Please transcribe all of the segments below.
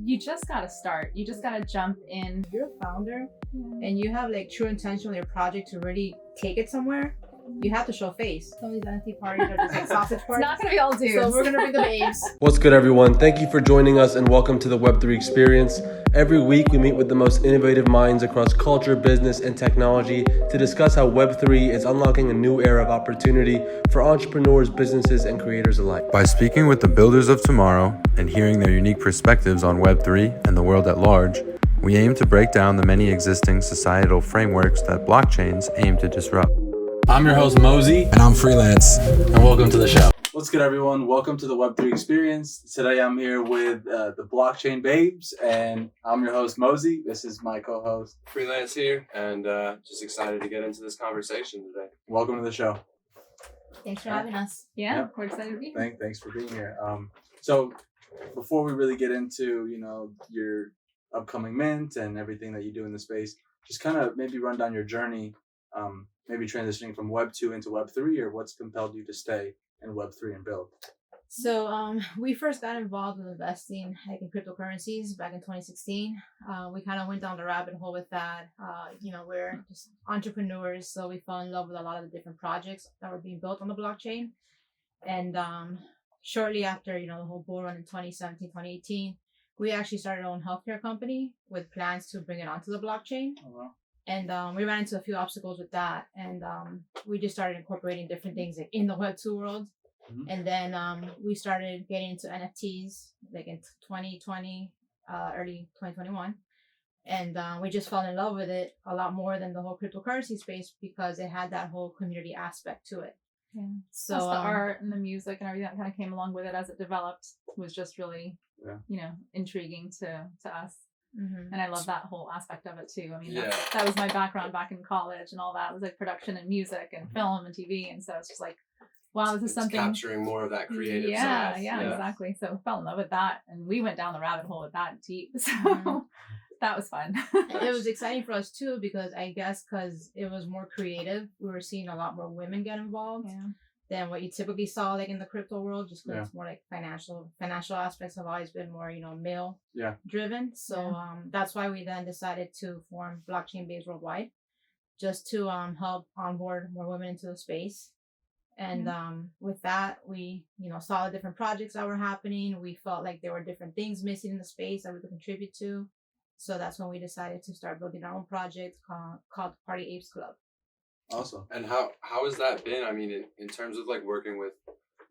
you just got to start. You just got to jump in. If you're a founder and you have like true intention on your project to really take it somewhere, you have to show face. Some of these NFT parties are just like sausage parties. It's not going to be all dudes. So we're going to bring the babes. What's good, everyone? Thank you for joining us and welcome to the Web3 Experience. Every week, we meet with the most innovative minds across culture, business, and technology to discuss how Web3 is unlocking a new era of opportunity for entrepreneurs, businesses, and creators alike. By speaking with the builders of tomorrow and hearing their unique perspectives on Web3 and the world at large, we aim to break down the many existing societal frameworks that blockchains aim to disrupt. I'm your host, Mosey. And I'm Freelance. And welcome to the show. What's good, everyone? Welcome to the Web3 Experience. Today, I'm here with the Blockchain Babes, and I'm your host, Mosey. This is my co-host, Freelance here, and just excited to get into this conversation today. Welcome to the show. Thanks for having us. Yeah, we're excited to be here. Thanks for being here. So before we really get into, your upcoming mint and everything that you do in the space, just kind of maybe run down your journey, maybe transitioning from Web 2 into Web 3, or what's compelled you to stay in Web 3 and build. So we first got involved with investing like in cryptocurrencies back in 2016. We kind of went down the rabbit hole with that. We're just entrepreneurs, so we fell in love with a lot of the different projects that were being built on the blockchain. And shortly after, the whole bull run in 2017, 2018, we actually started our own healthcare company with plans to bring it onto the blockchain. Oh, wow. And we ran into a few obstacles with that. And we just started incorporating different things like in the Web 2 world. Mm-hmm. And then we started getting into NFTs like in 2020, early 2021. And we just fell in love with it a lot more than the whole cryptocurrency space because it had that whole community aspect to it. Yeah. So plus the art and the music and everything that kind of came along with it as it developed was just really, intriguing to us. Mm-hmm. And I love that whole aspect of it too. I mean, that was my background back in college and all that. It was like production and music and film and TV. And so it's just like, wow, this is something capturing more of that creative side. Yeah, exactly. So fell in love with that, and we went down the rabbit hole with that deep. So that was fun. It was exciting for us too because I guess because it was more creative, we were seeing a lot more women get involved than what you typically saw like in the crypto world. Just because it's more like financial aspects have always been more male driven. So that's why we then decided to form Blockchain Babes Worldwide, just to help onboard more women into the space. And with that, we, saw the different projects that were happening. We felt like there were different things missing in the space that we could contribute to. So that's when we decided to start building our own project called Party Apes Club. Awesome. And how has that been? I mean, in terms of like working with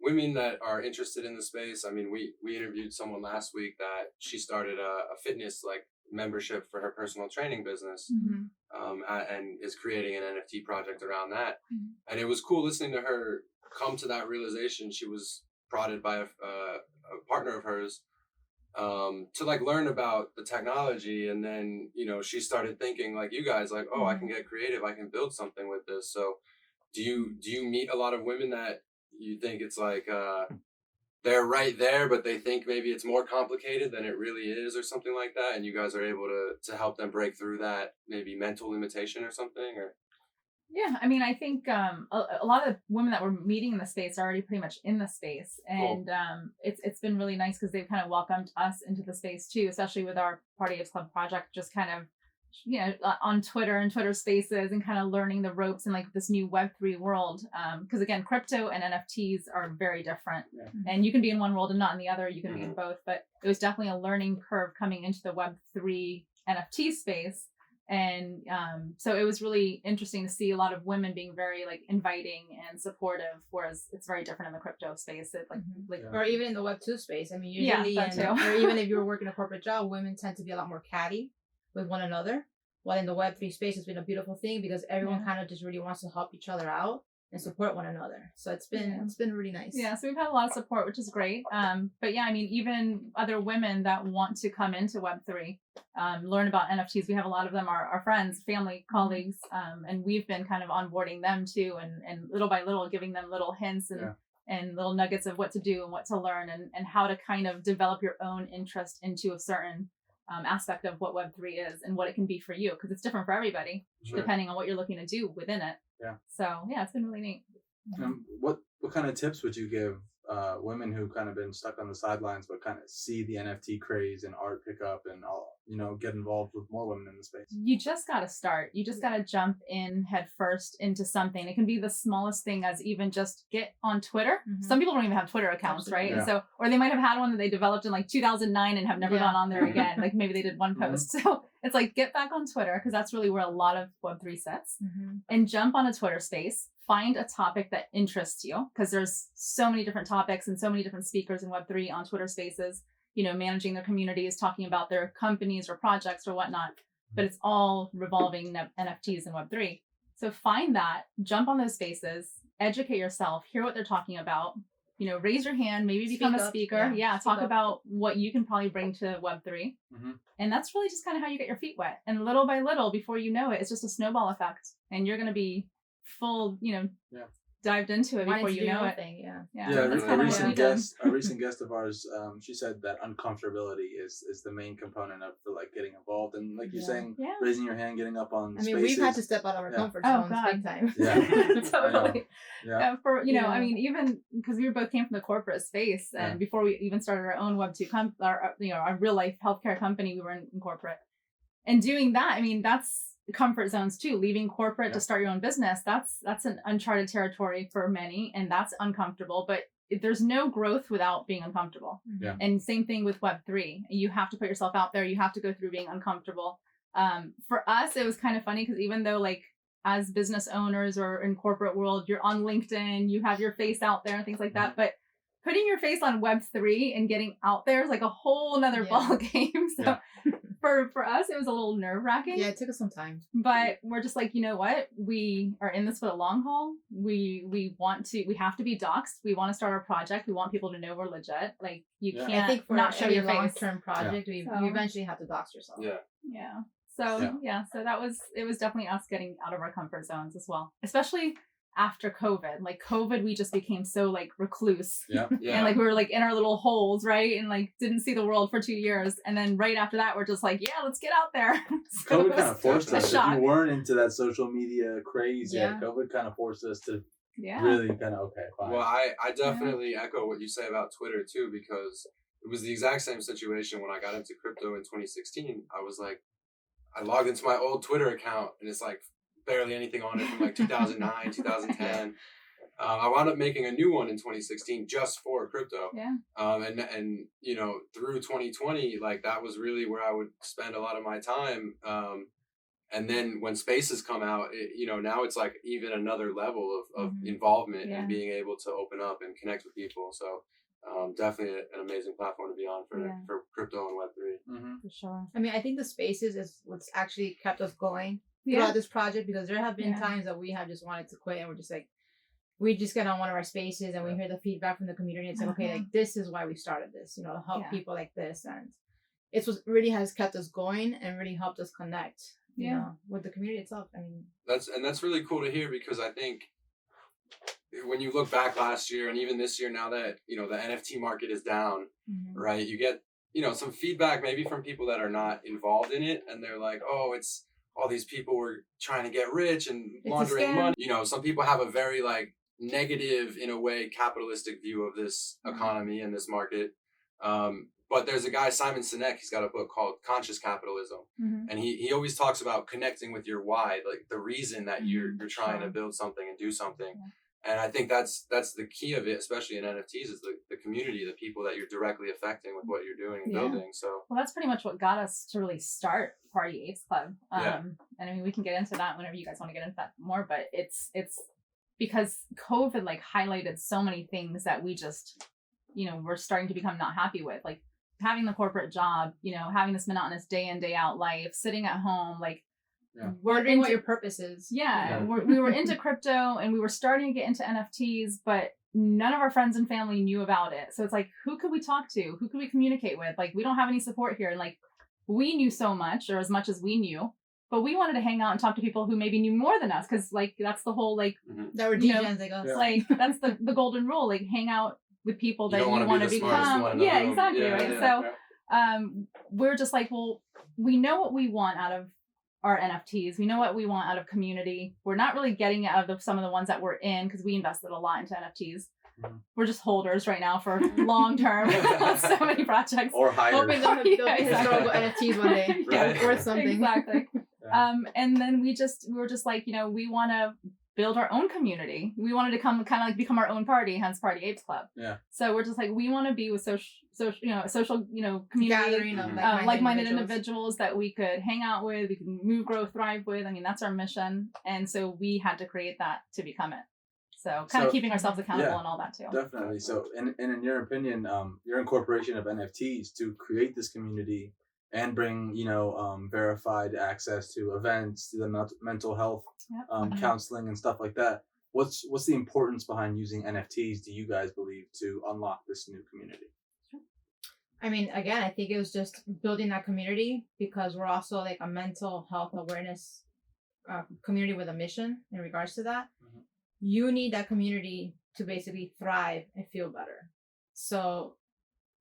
women that are interested in the space. I mean, we interviewed someone last week that she started a fitness like membership for her personal training business, and is creating an NFT project around that. And it was cool listening to her come to that realization. She was prodded by a partner of hers to like learn about the technology, and then she started thinking like you guys, like, I can get creative, I can build something with this. So do you meet a lot of women that you think it's like they're right there, but they think maybe it's more complicated than it really is, or something like that, and you guys are able to help them break through that maybe mental limitation or something? Or yeah, I mean, I think a lot of the women that we're meeting in the space are already pretty much in the space, and it's been really nice because they've kind of welcomed us into the space too, especially with our Party Apes Club project, just kind of on Twitter and Twitter Spaces, and kind of learning the ropes in like this new Web3 world. Because again, crypto and NFTs are very different, and you can be in one world and not in the other. You can be in both, but it was definitely a learning curve coming into the Web3 NFT space. And so it was really interesting to see a lot of women being very like inviting and supportive, whereas it's very different in the crypto space. It or even in the Web 2 space. I mean, usually, or even if you were working a corporate job, women tend to be a lot more catty with one another. While in the Web 3 space, it's been a beautiful thing because everyone kind of just really wants to help each other out and support one another. So it's been really nice. Yeah, so we've had a lot of support, which is great. But yeah, I mean, even other women that want to come into Web3, learn about NFTs. We have a lot of them are our friends, family, colleagues, and we've been kind of onboarding them too, and little by little giving them little hints and little nuggets of what to do and what to learn, and how to kind of develop your own interest into a certain aspect of what Web3 is and what it can be for you, because it's different for everybody depending on what you're looking to do within it. So yeah, it's been really neat. What kind of tips would you give women who kind of been stuck on the sidelines, but kind of see the NFT craze and art pick up and all, get involved with more women in the space? You just got to start. You just got to jump in head first into something. It can be the smallest thing as even just get on Twitter. Mhm. Some people don't even have Twitter accounts, right? Yeah. And so, or they might have had one that they developed in like 2009 and have never gone on there again. Like maybe they did one post. So it's like, get back on Twitter, because that's really where a lot of Web3 sits, and jump on a Twitter space. Find a topic that interests you, because there's so many different topics and so many different speakers in Web3 on Twitter spaces, managing their communities, talking about their companies or projects or whatnot, but it's all revolving NFTs and Web3. So find that, jump on those spaces, educate yourself, hear what they're talking about, raise your hand, maybe become a speaker. Talk about what you can probably bring to Web3. And that's really just kind of how you get your feet wet. And little by little, before you know it, it's just a snowball effect. And you're going to be full, dived into it before you know it. A recent guest of ours, she said that uncomfortability is the main component for like getting involved, and like you're saying, raising your hand, getting up on spaces. We've had to step out of our comfort zones big time. Totally. I mean, even because we both came from the corporate space, and before we even started our own Web2 our real life healthcare company, we were in corporate, and doing that. I mean, that's comfort zones too. Leaving corporate to start your own business, that's an uncharted territory for many, and that's uncomfortable. But there's no growth without being uncomfortable. And same thing with Web3. You have to put yourself out there. You have to go through being uncomfortable. For us, it was kind of funny, because even though like as business owners or in corporate world, you're on LinkedIn, you have your face out there and things like that, but putting your face on Web3 and getting out there is like a whole nother ball game. So for us, it was a little nerve-wracking. Yeah, it took us some time. But we're just like, you know what? We are in this for the long haul. We have to be doxxed. We want to start our project. We want people to know we're legit. Like, you can't I think for not show your long-term project, you eventually have to dox yourself. So it was definitely us getting out of our comfort zones as well, especially after COVID. Like COVID, we just became so like recluse. And like we were like in our little holes, right? And like didn't see the world for 2 years. And then right after that, we're just like, let's get out there. So COVID kind of forced us. If you weren't into that social media craze yet, COVID kind of forced us to really kind of, okay, fine. Well, I definitely echo what you say about Twitter too, because it was the exact same situation when I got into crypto in 2016. I was like, I logged into my old Twitter account and it's like barely anything on it from like 2009, 2010. I wound up making a new one in 2016 just for crypto. And through 2020, like that was really where I would spend a lot of my time. And then when spaces come out, now it's like even another level of involvement and being able to open up and connect with people. So definitely an amazing platform to be on for crypto and Web3. For sure. I mean, I think the spaces is what's actually kept us going throughout this project, because there have been times that we have just wanted to quit, and we're just like, we just get on one of our spaces and we hear the feedback from the community. It's like, okay, like this is why we started this, to help people like this. And it's what really has kept us going and really helped us connect, with the community itself. I mean, that's really cool to hear, because I think when you look back last year and even this year, now that, the NFT market is down, right, you get, some feedback maybe from people that are not involved in it. And they're like, oh, it's all these people were trying to get rich and laundering money. Some people have a very like negative, in a way, capitalistic view of this economy and this market. But there's a guy, Simon Sinek, he's got a book called Conscious Capitalism. And he always talks about connecting with your why, like the reason that you're trying to build something and do something. And I think that's the key of it, especially in NFTs, is the community, the people that you're directly affecting with what you're doing and building. So that's pretty much what got us to really start Party Apes Club. And I mean, we can get into that whenever you guys want to get into that more, but it's because COVID like highlighted so many things that we just, we're starting to become not happy with, like having the corporate job, having this monotonous day in, day out life, sitting at home, like, wondering what your purpose is. We were into crypto and we were starting to get into NFTs, but none of our friends and family knew about it. So it's like, who could we talk to? Who could we communicate with? Like, we don't have any support here. And like, we knew so much, or as much as we knew, but we wanted to hang out and talk to people who maybe knew more than us. Cause like, that's the whole, like, that were DJs, like us. Like, that's the golden rule, like hang out with people that you want to become. Exactly. Right. So, we're just like, well, we know what we want out of our NFTs. We know what we want out of community. We're not really getting it out of some of the ones that we're in, because we invested a lot into NFTs. We're just holders right now for long term. So many projects. Or higher. Hoping they'll be Yeah, historical NFTs one day. Right. Worth something. Exactly. Yeah. And then we were just like, we want to build our own community. We wanted to kind of like become our own party, hence Party Apes Club. Yeah. So we're just like, we want to be with social community, Gathering of like-minded individuals that we could hang out with, we can move, grow, thrive with. I mean, that's our mission. And so we had to create that to become it. So kind of keeping ourselves accountable and all that too. Definitely. So, and in your opinion, your incorporation of NFTs to create this community and bring, verified access to events, to the mental health, counseling and stuff like that. What's the importance behind using NFTs, do you guys believe, to unlock this new community? I mean, again, I think it was just building that community because we're also like a mental health awareness community with a mission in regards to that. Mm-hmm. You need that community to basically thrive and feel better. So,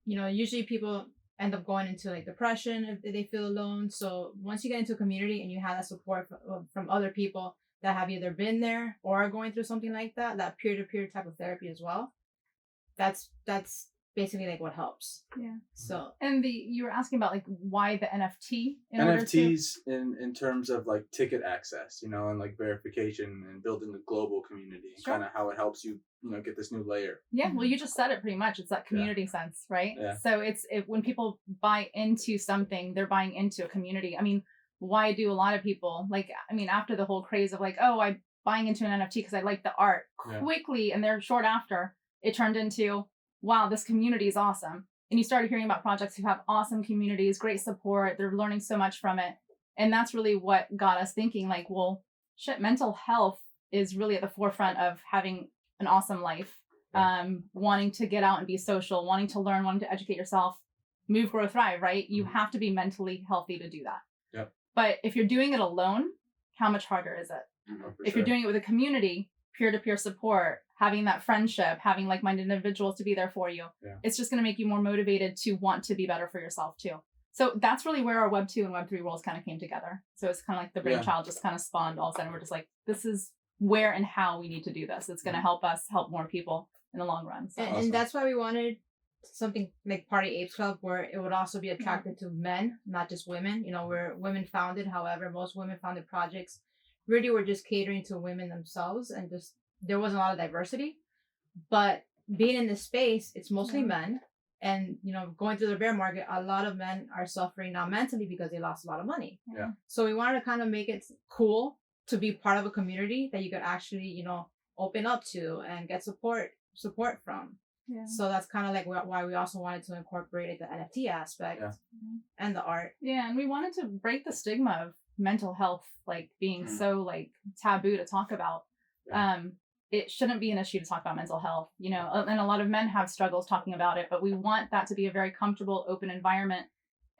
usually people end up going into like depression if they feel alone. So once you get into a community and you have that support from other people that have either been there or are going through something like that, that peer-to-peer type of therapy as well, that's basically like what helps. Yeah. So and you were asking about like why the NFT NFTs in terms of like ticket access, and like verification and building a global community and kind of how it helps you, get this new layer. Yeah, well, you just said it pretty much. It's that community sense, right? Yeah. So when people buy into something, they're buying into a community. I mean, why do a lot of people after the whole craze of like, oh, I'm buying into an NFT because I like the art quickly, and they're short after it turned into, wow, this community is awesome. And you started hearing about projects who have awesome communities, great support. They're learning so much from it. And that's really what got us thinking like, well, shit, mental health is really at the forefront of having an awesome life, wanting to get out and be social, wanting to learn, wanting to educate yourself, move, grow, thrive, right? You have to be mentally healthy to do that. Yep. But if you're doing it alone, how much harder is it? If you're doing it with a community, peer-to-peer support, having that friendship, having like-minded individuals to be there for you, it's just going to make you more motivated to want to be better for yourself too. So that's really where our Web 2 and Web 3 worlds kind of came together. So it's kind of like the brainchild just kind of spawned all of a sudden. We're just like, this is where and how we need to do this. It's going to help us help more people in the long run. So. And that's why we wanted something like Party Apes Club where it would also be attracted to men, not just women. We're women founded. However, most women founded projects really were just catering to women themselves, and just there wasn't a lot of diversity. But being in this space, it's mostly men. And, going through the bear market, a lot of men are suffering now mentally because they lost a lot of money. Yeah. So we wanted to kind of make it cool to be part of a community that you could actually, open up to and get support from. Yeah. So that's kind of like why we also wanted to incorporate the NFT aspect and the art. Yeah, and we wanted to break the stigma of mental health like being so like taboo to talk about. It shouldn't be an issue to talk about mental health, and a lot of men have struggles talking about it, but we want that to be a very comfortable, open environment.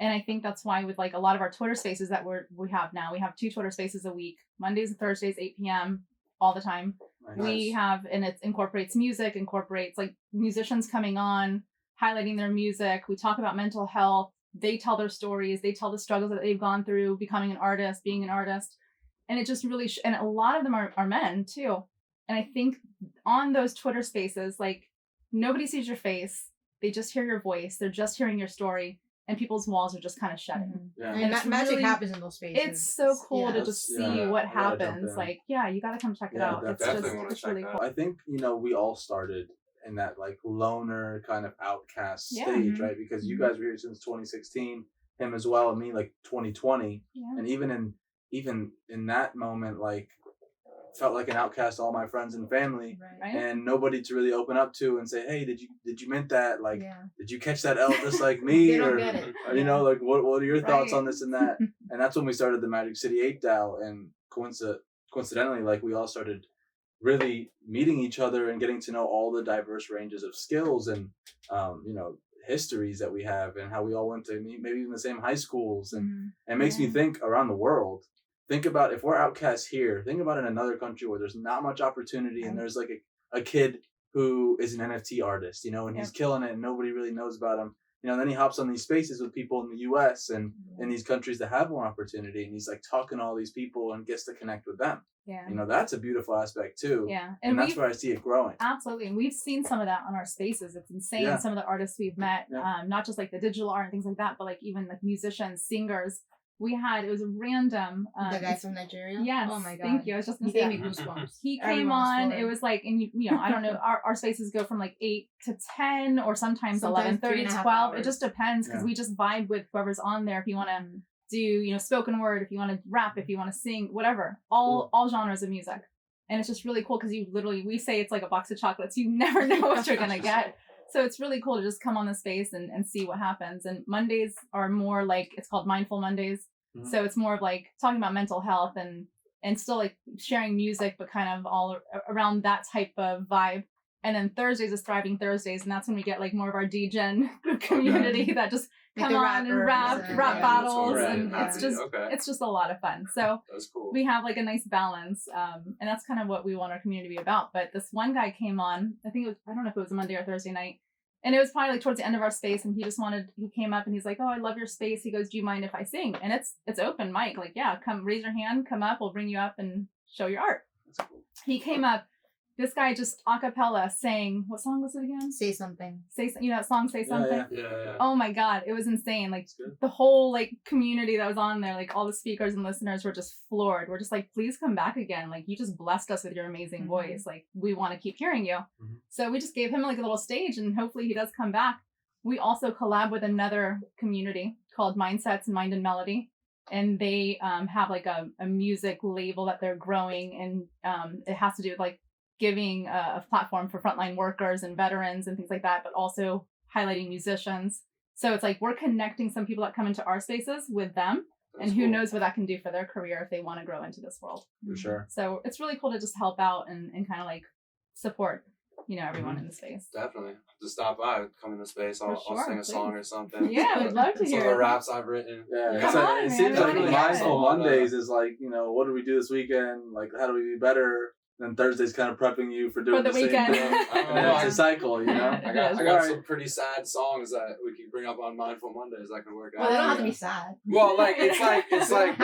And I think that's why with like a lot of our Twitter spaces that we have now, we have 2 Twitter spaces a week, Mondays and Thursdays, 8 p.m. all the time. Nice. We have, and it incorporates music, incorporates like musicians coming on, highlighting their music. We talk about mental health. They tell their stories. They tell the struggles that they've gone through becoming an artist, being an artist. And it just really, and a lot of them are men too. And I think on those Twitter spaces, like nobody sees your face. They just hear your voice. They're just hearing your story, and people's walls are just kind of shutting. Yeah. And magic happens in those spaces. It's so cool to just see what happens. Like, you got to come check it out. It's really cool. I think, we all started in that like loner kind of outcast stage, right? Because you guys were here since 2016, him as well, and me like 2020. Yeah. And even in that moment, like, felt like an outcast to all my friends and family, and nobody to really open up to and say, hey, did you mint that? Like, did you catch that L just like me? Or get it. Like what are your thoughts on this and that? And that's when we started the Magic City 8 DAO, and coincidentally, like we all started really meeting each other and getting to know all the diverse ranges of skills and histories that we have, and how we all went to maybe even the same high schools, and it makes me think around the world. Think about if we're outcasts here, think about in another country where there's not much opportunity, and there's like a kid who is an NFT artist, and he's killing it and nobody really knows about him. Then he hops on these spaces with people in the US and in these countries that have more opportunity, and he's like talking to all these people and gets to connect with them. Yeah. You know, that's a beautiful aspect too. Yeah. And that's where I see it growing. Absolutely. And we've seen some of that on our spaces. It's insane. Yeah. Some of the artists we've met, Yeah. not just like the digital art and things like that, but like even like musicians, singers. It was a random. The guy from Nigeria? Yes. Oh my God. Thank you. I was just going He to gave say me that. goosebumps. He came Everyone was on. floored. It was like, and you know, I don't know, our spaces go from like 8 to 10 or sometimes 11, 30, 3.5 12. It hours. just depends because we just vibe with whoever's on there. If you want to do, you know, spoken word, if you want to rap, if you want to sing, whatever, all genres of music. And it's just really cool because we say it's like a box of chocolates. You never know what you're going to get. So it's really cool to just come on the space and see what happens. And Mondays are more like, it's called Mindful Mondays. Mm-hmm. So it's more of like talking about mental health and still like sharing music, but kind of all around that type of vibe. And then Thursdays is Thriving Thursdays. And that's when we get like more of our D-Gen community that just come on and rap battles. And it's just a lot of fun. So that's cool. We have like a nice balance. And that's kind of what we want our community to be about. But this one guy came on, I don't know if it was a Monday or Thursday night. And it was probably like towards the end of our space. And he came up and he's like, oh, I love your space. He goes, do you mind if I sing? And it's open mic. Like, yeah, come raise your hand, come up. We'll bring you up and show your art. That's cool. He came up. This guy just a cappella sang, what song was it again? Say Something. You know that song, Say Something? Yeah. Oh my God, it was insane. Like the whole like community that was on there, like all the speakers and listeners were just floored. We're just like, please come back again. Like you just blessed us with your amazing voice. Like we want to keep hearing you. Mm-hmm. So we just gave him like a little stage and hopefully he does come back. We also collab with another community called Mindsets and Mind and Melody. And they have like a music label that they're growing. And it has to do with like giving a platform for frontline workers and veterans and things like that, but also highlighting musicians. So it's like we're connecting some people that come into our spaces with them. That's and who knows what that can do for their career if they want to grow into this world. For sure. So it's really cool to just help out and kind of like support, you know, everyone in the space. Definitely. Just stop by, come in the space. I'll sing a song or something. Yeah, we'd love to hear some of the raps I've written. Yeah, it seems like Mindful Mondays is like, you know, what do we do this weekend? Like, how do we be better? And Thursday's kind of prepping you for doing the weekend. Same thing. And then it's a cycle, you know? I got some pretty sad songs that we can bring up on Mindful Mondays that can work out. Well, they don't have to be sad. Well, like it's like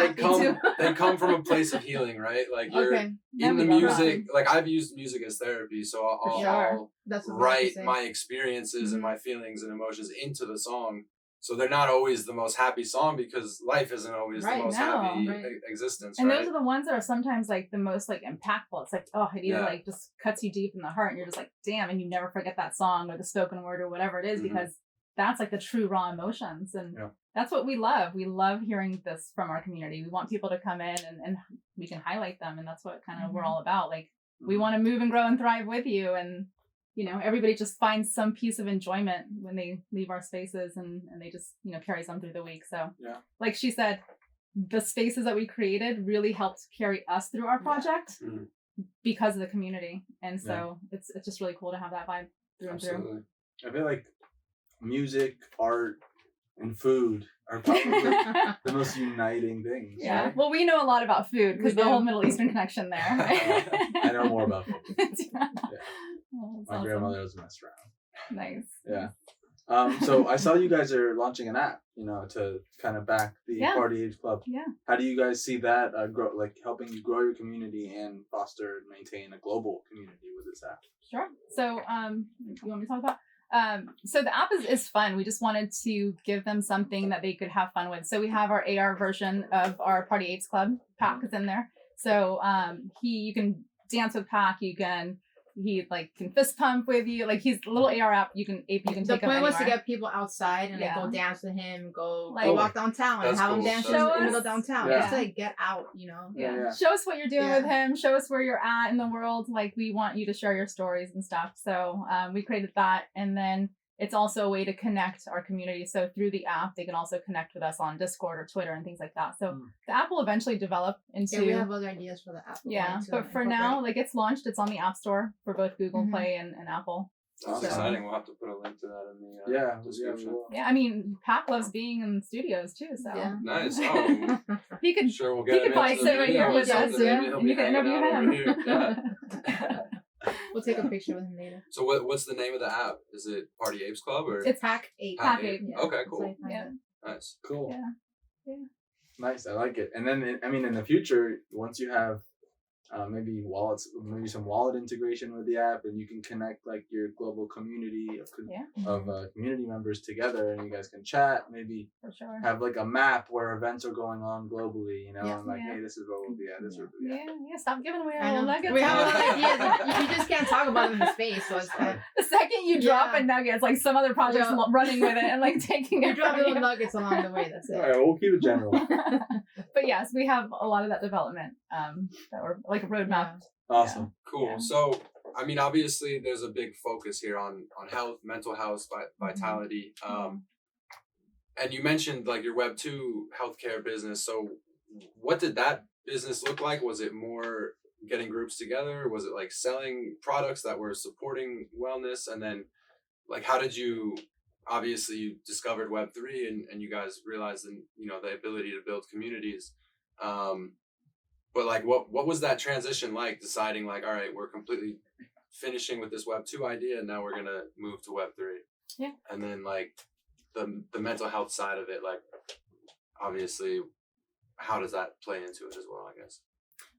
they come from a place of healing, right? Like you're in the music. Like I've used music as therapy, so I'll write my experiences and my feelings and emotions into the song. So they're not always the most happy song because life isn't always the most happy existence. And those are the ones that are sometimes like the most like impactful. It's like, oh, it either like just cuts you deep in the heart and you're just like, damn, and you never forget that song or the spoken word or whatever it is because that's like the true raw emotions. And that's what we love. We love hearing this from our community. We want people to come in and we can highlight them. And that's what kind of we're all about. Like we want to move and grow and thrive with you. And you know, everybody just finds some piece of enjoyment when they leave our spaces and they just, you know, carries them through the week. So like she said, the spaces that we created really helped carry us through our project because of the community. And so it's just really cool to have that vibe through and through. I feel like music, art, and food are probably the most uniting things. Yeah. Right? Well, we know a lot about food because the whole Middle Eastern connection there. I know more about food. Oh, my grandmother was a restaurant. Nice. Yeah. So I saw you guys are launching an app, you know, to kind of back the Party Age Club. Yeah. How do you guys see that grow, like helping you grow your community and foster and maintain a global community with this app? Sure. So, you want me to talk about? So the app is fun. We just wanted to give them something that they could have fun with. So we have our AR version of our Party Apes Club. Pac is in there. So you can dance with Pac. He like can fist pump with you. Like he's a little AR app. You can take him anywhere. The point was to get people outside and like go dance with him, go walk downtown and have him dance in the middle downtown. Just to like get out, you know. Yeah. Show us what you're doing with him. Show us where you're at in the world. Like we want you to share your stories and stuff. So we created that, and then it's also a way to connect our community. So through the app, they can also connect with us on Discord or Twitter and things like that. So the app will eventually develop into... Yeah, we have other ideas for the app. Yeah, but for now, like it's launched. It's on the App Store for both Google Play and Apple. That's exciting. We'll have to put a link to that in the description. Yeah, I mean, Pac loves being in studios too, so... Yeah. Nice. Oh, he could probably sit right here with us, and you can interview him. We'll take a picture with him later. So what's the name of the app? Is it Party Apes Club or? It's Pac Ape. Pac Ape. Yeah. Okay, cool. Yeah. Nice. Cool. Yeah. Nice. I like it. And then, in the future, once you have maybe wallets, maybe some wallet integration with the app, and you can connect like your global community of community members together, and you guys can chat. Maybe for sure. have like a map where events are going on globally, you know, and like, Yeah. hey, this is what we'll be at. This is what we'll be at. Yeah, stop giving away I our know. little nuggets. We have a lot of ideas. You just can't talk about them in space, so it's kind of, The second you drop Yeah. a nugget, it's like some other projectt's Yeah. running with it and like taking you it drop from little you. nuggets along the way. That's All it. right, we'll keep it general. But yes, we have a lot of that development that we're like a roadmap. Awesome. Cool. Yeah. So, I mean, obviously, there's a big focus here on health, mental health, vitality. And you mentioned like your Web2 healthcare business. So, what did that business look like? Was it more getting groups together? Was it like selling products that were supporting wellness? And then, like, how did you? Obviously, you discovered Web3, and you guys realized, the ability to build communities. But like, what was that transition like? Deciding like, all right, we're completely finishing with this Web2 idea, and now we're gonna move to Web3. Yeah. And then like the mental health side of it, like obviously, how does that play into it as well? I guess.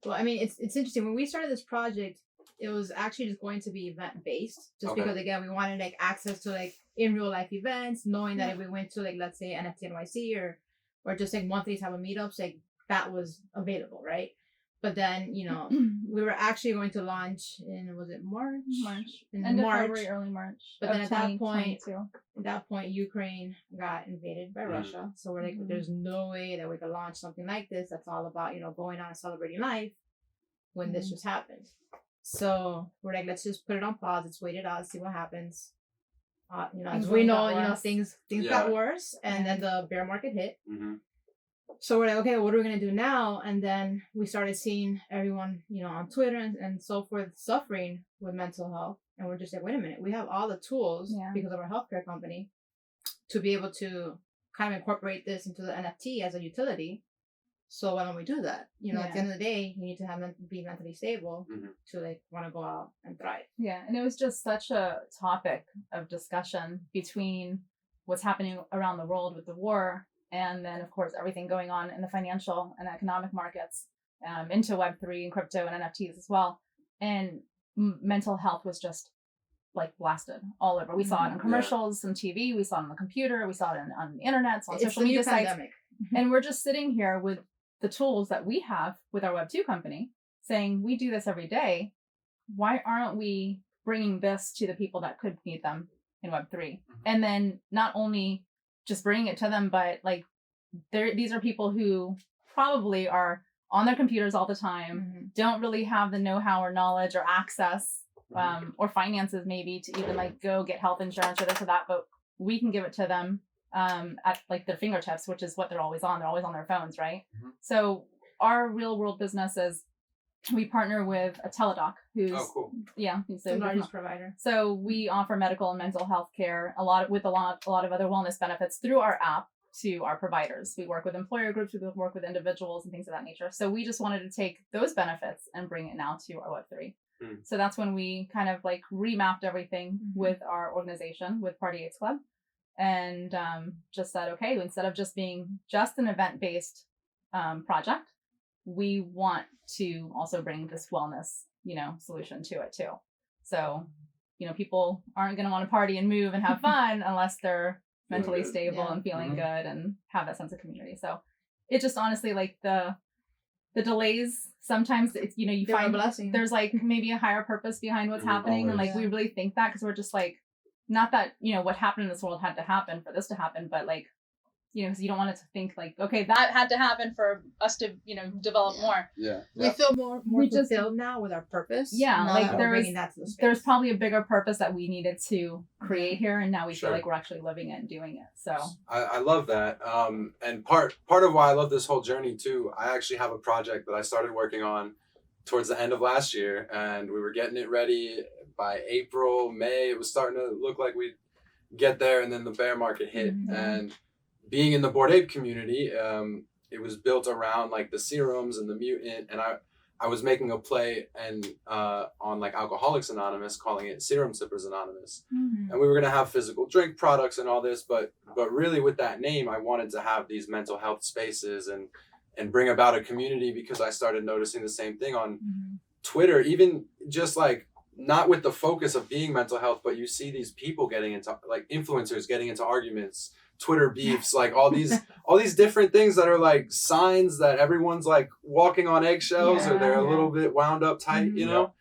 Well, I mean, it's interesting. When we started this project, it was actually just going to be event based, just Okay. because again we wanted like access to like in real life events, knowing that if we went to like let's say NFT NYC or just like monthly type of meetups, like that was available, right? But then we were actually going to launch in March? In End March. of February, early March. But then of at that 2022. Ukraine got invaded by Russia. So we're like, there's no way that we could launch something like this. That's all about, going out and celebrating life when this just happened. So we're like, let's just put it on pause. Let's wait it out, see what happens. As Things we only know, got worse. things Yeah. got worse. And then the bear market hit. Mm-hmm. So we're like, okay, what are we going to do now? And then we started seeing everyone, on Twitter and so forth suffering with mental health. And we're just like, wait a minute, we have all the tools because of our healthcare company to be able to kind of incorporate this into the NFT as a utility. So why don't we do that? At the end of the day, you need to be mentally stable to like want to go out and thrive. Yeah, and it was just such a topic of discussion between what's happening around the world with the war, and then of course everything going on in the financial and economic markets, into Web3 and crypto and NFTs as well. And mental health was just like blasted all over. We saw it in commercials, on TV, we saw it on the computer, we saw it on the internet, on social media sites. And we're just sitting here with the tools that we have with our Web2 company saying, we do this every day. Why aren't we bringing this to the people that could need them in Web3? And then not only just bringing it to them, but like these are people who probably are on their computers all the time, don't really have the know-how or knowledge or access or finances maybe to even like go get health insurance or this or that, but we can give it to them at like their fingertips, which is what they're always on. They're always on their phones, right? So our real world business is we partner with a Teladoc, who's he's the largest provider. So we offer medical and mental health care a lot of other wellness benefits through our app to our providers. We work with employer groups, we work with individuals and things of that nature. So we just wanted to take those benefits and bring it now to our Web3. So that's when we kind of like remapped everything with our organization, with Party Aids Club, and just said, okay, instead of just being just an event-based project, we want to also bring this wellness, solution to it too. So, people aren't going to want to party and move and have fun unless they're mentally stable and feeling good and have that sense of community. So it just honestly, like the delays, sometimes it's, you find there's like maybe a higher purpose behind what's happening. Always. And like, we really think that because we're just like, not that, what happened in this world had to happen for this to happen, but like, because you don't want it to think like, okay, that had to happen for us to, develop more. Yeah. We feel more fulfilled now with our purpose. Yeah, like there's probably a bigger purpose that we needed to create here, and now we feel like we're actually living it and doing it. So I love that. And part of why I love this whole journey too, I actually have a project that I started working on towards the end of last year, and we were getting it ready by April, May. It was starting to look like we'd get there, and then the bear market hit. And being in the Bored Ape community, it was built around like the serums and the mutant, and I was making a play and on like Alcoholics Anonymous, calling it Serum Sippers Anonymous, and we were gonna have physical drink products and all this, but really with that name, I wanted to have these mental health spaces and bring about a community, because I started noticing the same thing on Twitter, even just like not with the focus of being mental health, but you see these people getting into, like, influencers getting into arguments, Twitter beefs, like all these different things that are like signs that everyone's like walking on eggshells, or they're a little bit wound up tight, you know?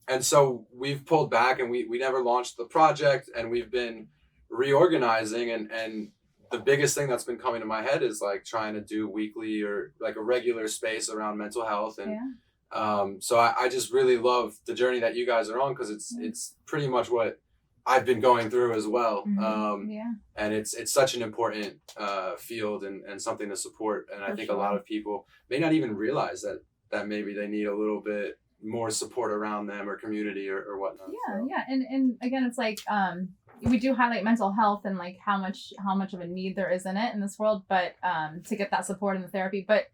And so we've pulled back, and we never launched the project, and we've been reorganizing, and the biggest thing that's been coming to my head is like trying to do weekly or like a regular space around mental health. And so I just really love the journey that you guys are on, because it's pretty much what I've been going through as well. And it's such an important field and something to support. And I think a lot of people may not even realize that maybe they need a little bit more support around them, or community, or whatnot. And again, it's like we do highlight mental health and like how much of a need there is in it in this world, but to get that support in the therapy. But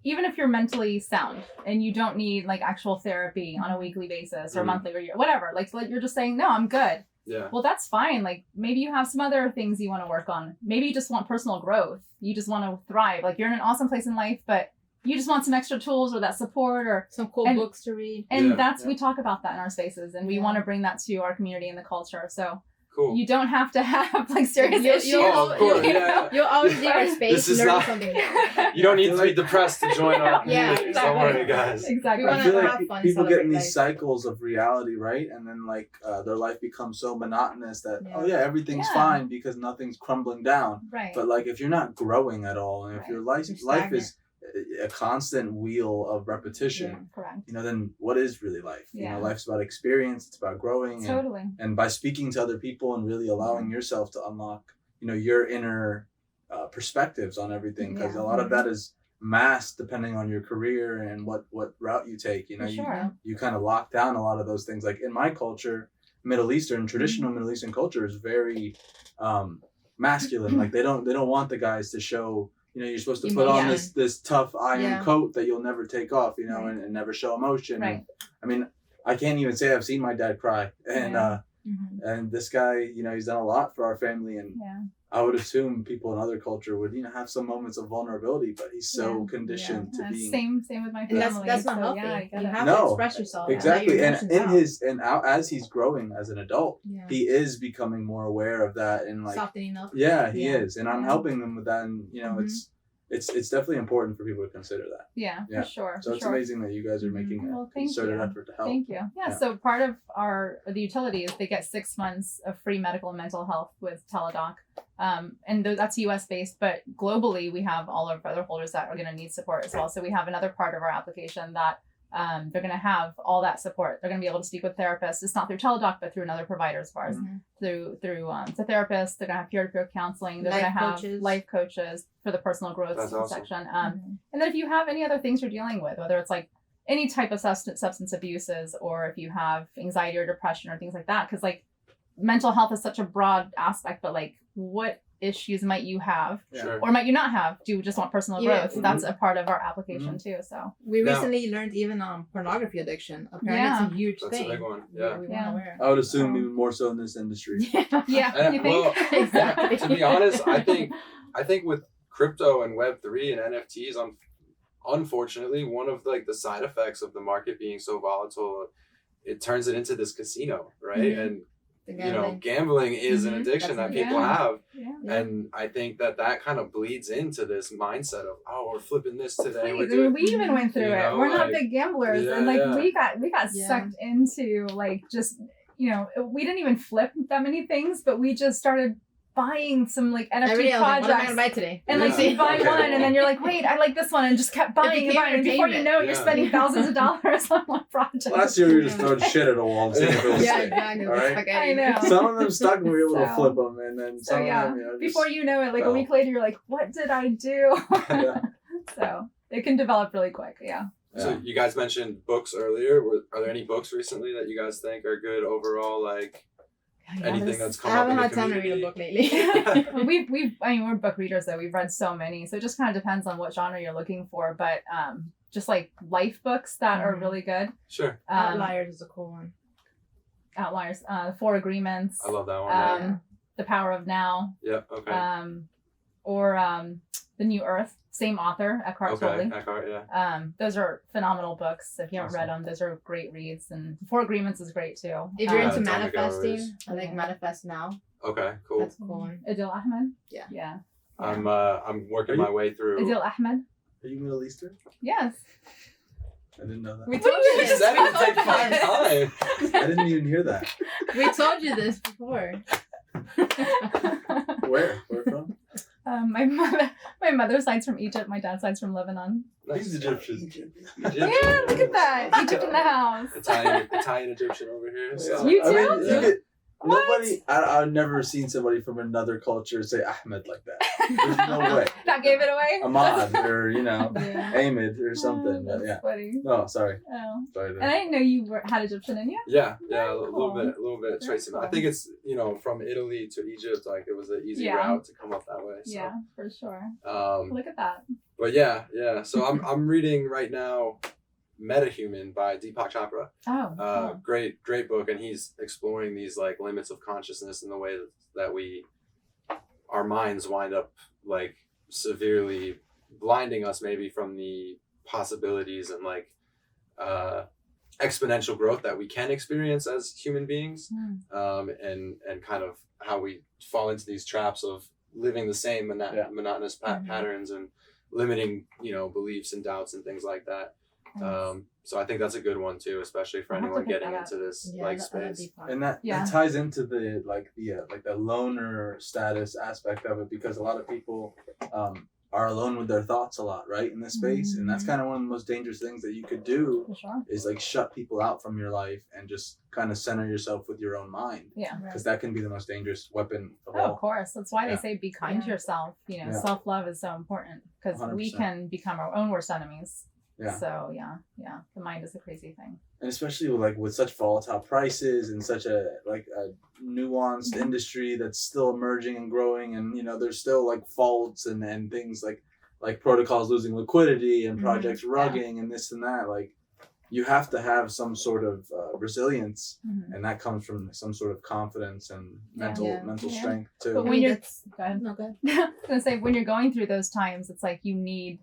even if you're mentally sound and you don't need like actual therapy on a weekly basis or monthly or year, whatever, like you're just saying, no, I'm good. Well, that's fine. Like maybe you have some other things you want to work on. Maybe you just want personal growth. You just want to thrive. Like you're in an awesome place in life, but you just want some extra tools or that support or some cool books to read. And we talk about that in our spaces, and we want to bring that to our community and the culture. So cool. You don't have to have like serious issues. You'll always leave our space learning something new. You don't need to be depressed to join our community. Exactly. Don't worry, guys. Exactly. I feel like people get in these cycles of reality, right? And then like their life becomes so monotonous that everything's fine because nothing's crumbling down. Right. But like if you're not growing at all, and if your life is a constant wheel of repetition, correct. You know, then what is really life? You know, life's about experience, it's about growing. Totally. And by speaking to other people and really allowing yourself to unlock, you know, your inner perspectives on everything, because a lot of that is masked depending on your career and what route you take. You know, you kind of lock down a lot of those things. Like in my culture, traditional Middle Eastern culture is very masculine. Like they don't want the guys to show, you know, you're supposed to put on this tough iron coat that you'll never take off, you know, and never show emotion. Right. And, I mean, I can't even say I've seen my dad cry. And and this guy, you know, he's done a lot for our family. And I would assume people in other culture would, you know, have some moments of vulnerability, but he's so conditioned to being... Same with my family. That's not healthy. You have to express yourself. Exactly. And as he's growing as an adult, he is becoming more aware of that and like... Softening up. Yeah, he is. And I'm helping them with that. And, you know, it's definitely important for people to consider that. Yeah, for sure. So it's amazing that you guys are making a concerted effort to help. Thank you. Yeah, so part of the utility is they get 6 months of free medical and mental health with Teladoc. And that's US based, but globally we have all of our other holders that are going to need support as well. So we have another part of our application that they're going to have all that support. They're going to be able to speak with therapists. It's not through Teladoc, but through another provider as far as through the therapist. They're going to have peer-to-peer counseling. They're going to have life coaches for the personal growth section. And then if you have any other things you're dealing with, whether it's like any type of substance abuses, or if you have anxiety or depression or things like that, because like mental health is such a broad aspect, but like what issues might you have or might you not have? Do you just want personal growth? That's a part of our application too. So we recently learned even pornography addiction. Apparently it's a huge thing. That's a big one. Yeah. We weren't aware. I would assume even more so in this industry. You think? Well, exactly. To be honest, I think with crypto and Web3 and NFTs, unfortunately, one of like the side effects of the market being so volatile, it turns it into this casino, right? And you know, gambling is an addiction that people have. And I think that kind of bleeds into this mindset of, oh, we're flipping this today. We even went through it. We're not big gamblers. And like we got sucked into like just, you know, we didn't even flip that many things, but we just started buying some like NFT projects. What am I gonna buy today? And like you buy one and then you're like, wait, I like this one, and just kept buying and buying. And before you know it, you're spending thousands of dollars on one project. Last year we were just throwing shit at a wall and seeing if it was exactly. All right? I know. Some of them stuck and we were able to flip them, and then some of them, you know, before you know it, like a week later, you're like, what did I do? So it can develop really quick. So you guys mentioned books earlier. Are there any books recently that you guys think are good overall? Like anything that's come up in the community? I haven't had time to read a book lately. We're book readers though. We've read so many, so it just kind of depends on what genre you're looking for. But just like life books that are really good. Sure. Outliers is a cool one. Outliers. 4 Agreements. I love that one. The Power of Now. Yeah. Okay. or The New Earth, same author, Eckhart Tolle. Eckhart, yeah. Those are phenomenal books. If you haven't read Awesome. them, those are great reads. And The Four Agreements is great too. If you're into Atomic manifesting, Hours. I like Yeah. Manifest Now. Okay, cool. That's a cool one. Adil Ahmed. Yeah. Yeah. I'm working my way through. Adil Ahmed. Are you Middle Eastern? Yes. I didn't know that. We told you You this. said We it told like you 5 this. times. I didn't even hear that. We told you this before. Where? Where from? My mother's side's from Egypt. My dad's side's from Lebanon. These Egyptians. Egyptian. Yeah, look at that. Egypt in the house. Italian Egyptian over here. So. You I mean, too? you could, What? nobody. I've never seen somebody from another culture say Ahmed like that. There's no way. That gave it away. Ahmad or Yeah. Ahmed or something. But That's yeah. funny. No, sorry. Oh. Sorry. And I didn't know you had Egyptian in you. Yeah, Very a cool. little bit Very tracing. I cool. think it's from Italy to Egypt, like it was an easy Yeah. route to come up that way. So. Yeah, for sure. Um, Look at that. but yeah. So I'm reading right now, Metahuman by Deepak Chopra. Oh. Great book, and he's exploring these like limits of consciousness and the way that our minds wind up like severely blinding us maybe from the possibilities and like exponential growth that we can experience as human beings, and kind of how we fall into these traps of living the same monotonous patterns and limiting beliefs and doubts and things like that. So I think that's a good one too, especially for I'll have to anyone pick getting that into this that'd space. be fun. And that ties into the the loner status aspect of it, because a lot of people are alone with their thoughts a lot, right, in this space. And that's kind of one of the most dangerous things that you could do, For sure. is like shut people out from your life and just kind of center yourself with your own mind, Yeah. because that can be the most dangerous weapon of Oh, all. of course. That's why they Yeah. say be kind to Yeah. yourself. Yeah. Self-love is so important because we 100%. can become our own worst enemies. Yeah. So yeah. The mind is a crazy thing. And especially with such volatile prices and such a nuanced industry that's still emerging and growing, and there's still like faults and things like protocols losing liquidity and projects rugging and this and that. Like, you have to have some sort of resilience, and that comes from some sort of confidence and mental Yeah. strength too. But I when mean, you're that's- go ahead. No, good. I was gonna say, when you're going through those times, it's like you need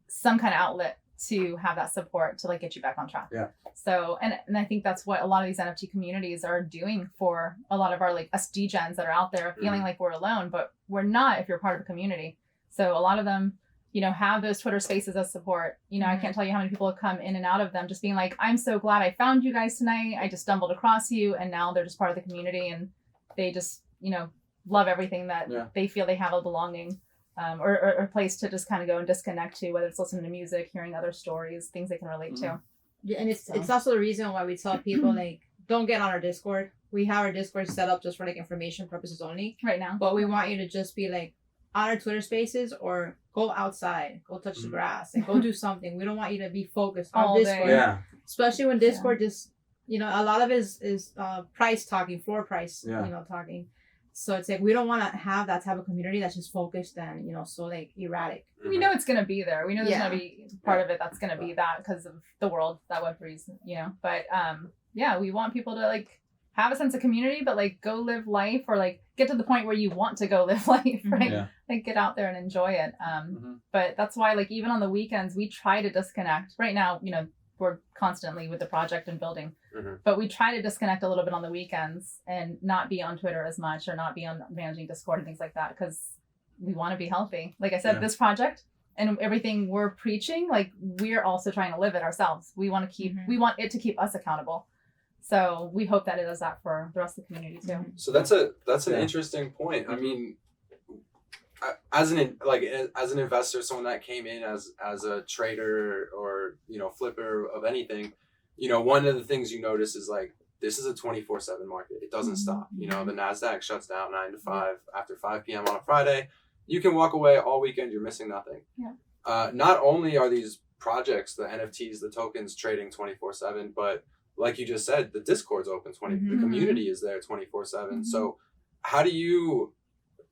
some kind of outlet to have that support to like get you back on track. Yeah. So and I think that's what a lot of these NFT communities are doing for a lot of our like us degens that are out there feeling like we're alone, but we're not if you're part of a community. So a lot of them, have those Twitter spaces as support. I can't tell you how many people have come in and out of them just being like, I'm so glad I found you guys tonight. I just stumbled across you, and now they're just part of the community, and they just, love everything that they feel they have a belonging. Or a place to just kind of go and disconnect to, whether it's listening to music, hearing other stories, things they can relate to. Yeah, and it's also the reason why we tell people like, don't get on our Discord. We have our Discord set up just for like information purposes only. Right now. But we want you to just be like on our Twitter spaces or go outside, go touch the grass, and go do something. We don't want you to be focused on All day. Discord. Yeah. Especially when Discord just, a lot of it is price talking, floor price, talking. So it's like, we don't want to have that type of community that's just focused and, so like erratic. We know it's going to be there. We know there's Yeah. going to be part of it that's going to be that because of the world that Web3 is, But we want people to like have a sense of community, but like go live life, or like get to the point where you want to go live life, right? Yeah. Like get out there and enjoy it. But that's why like even on the weekends, we try to disconnect. Right now, we're constantly with the project and building, but we try to disconnect a little bit on the weekends and not be on Twitter as much, or not be on managing Discord and things like that, because we want to be healthy. Like I said, this project and everything we're preaching, like we're also trying to live it ourselves. We want to keep, we want it to keep us accountable. So we hope that it does that for the rest of the community too. So that's an interesting point. I mean, as an investor, someone that came in as a trader or flipper of anything, one of the things you notice is like, this is a 24/7 market. It doesn't stop. The NASDAQ shuts down 9 to 5 after 5 p.m. on a Friday. You can walk away all weekend. You're missing nothing. Yeah. Not only are these projects, the NFTs, the tokens, trading 24/7, but like you just said, the Discord's open 20. The community is there 24/7. So how do you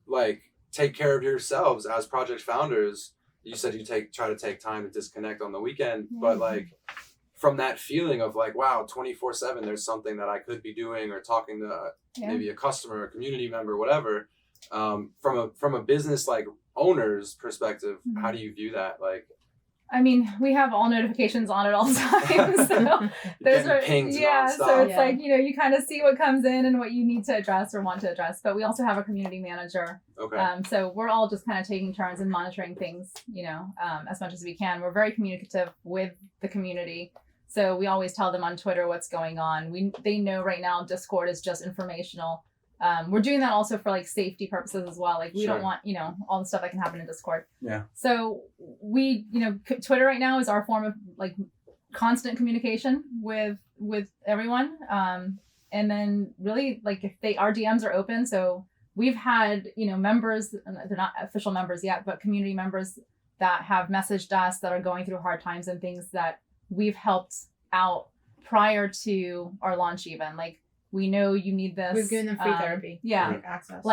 like take care of yourselves as project founders? You said you try to take time to disconnect on the weekend, but like from that feeling of like, wow, 24/7, there's something that I could be doing, or talking to maybe a customer, a community member, whatever. From a business like owner's perspective, Mhm. how do you view that? Like, I mean, we have all notifications on at all times. So you're those getting are pinged so nonstop. it's like, you kind of see what comes in and what you need to address or want to address. But we also have a community manager. Okay. So we're all just kind of taking turns and monitoring things, as much as we can. We're very communicative with the community. So we always tell them on Twitter what's going on. They know right now Discord is just informational. We're doing that also for like safety purposes as well. Like we Sure. don't want, all the stuff that can happen in Discord. Yeah. So we, Twitter right now is our form of like constant communication with everyone. And then really like if our DMs are open. So we've had, members, they're not official members yet, but community members that have messaged us that are going through hard times and things that we've helped out prior to our launch even. Like, we know you need this. We've given them free therapy. Yeah. Like access.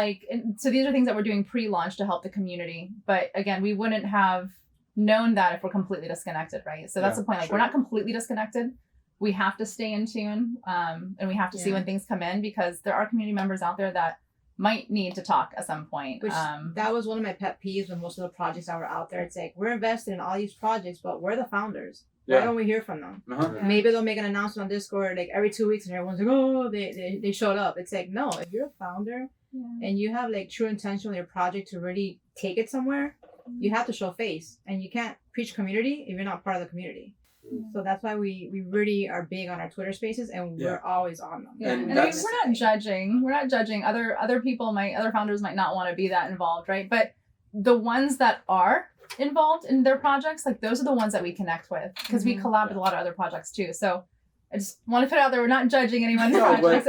So these are things that we're doing pre-launch to help the community. But again, we wouldn't have known that if we're completely disconnected, right? So that's the point. Like, we're not completely disconnected. We have to stay in tune, and we have to see when things come in, because there are community members out there that might need to talk at some point. Which that was one of my pet peeves with most of the projects that were out there. It's like, we're invested in all these projects, but we're the founders. Why don't we hear from them? Uh-huh. Yeah. Maybe they'll make an announcement on Discord like every 2 weeks, and everyone's like, oh, they showed up. It's like, no, if you're a founder and you have like true intention with your project to really take it somewhere, you have to show face, and you can't preach community if you're not part of the community. So that's why we really are big on our Twitter spaces, and we're always on them. Yeah. And And I mean, that's- we're not judging. We're not judging. Other people other founders might not want to be that involved, right? But the ones that are involved in their projects, like those are the ones that we connect with, because we collab with a lot of other projects too. So I just want to put it out there, we're not judging anyone's projects.